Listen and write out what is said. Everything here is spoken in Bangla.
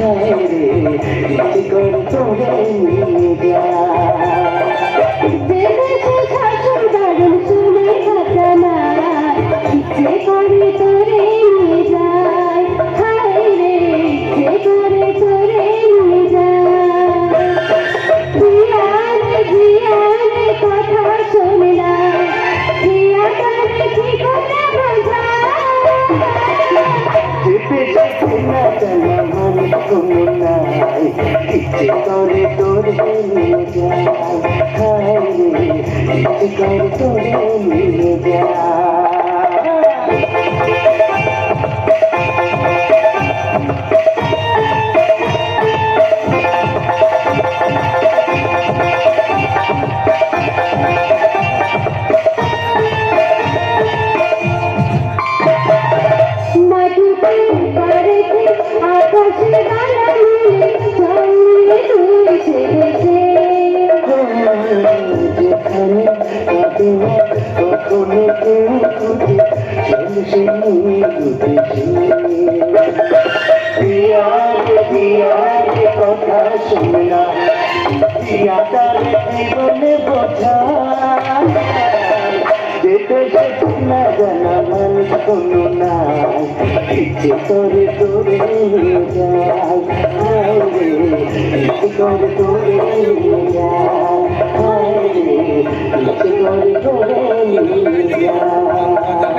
হায় রে ইচ্ছে করে তোরে নিয়ে যায় ইচ্ছে করে তোরে নিয়ে যায় হায় রে ইচ্ছে করে তোরে নিয়ে কথা শুনলা জীবনে বোঝা যেতে যেতে না জানা মানুষ কোনো না ইচ্ছে করে তোরে নিয়ে যায় হায় রে ইচ্ছে করে তোরে নিয়ে যায় হায় রে ইচ্ছে করে তোরে নিয়ে যায়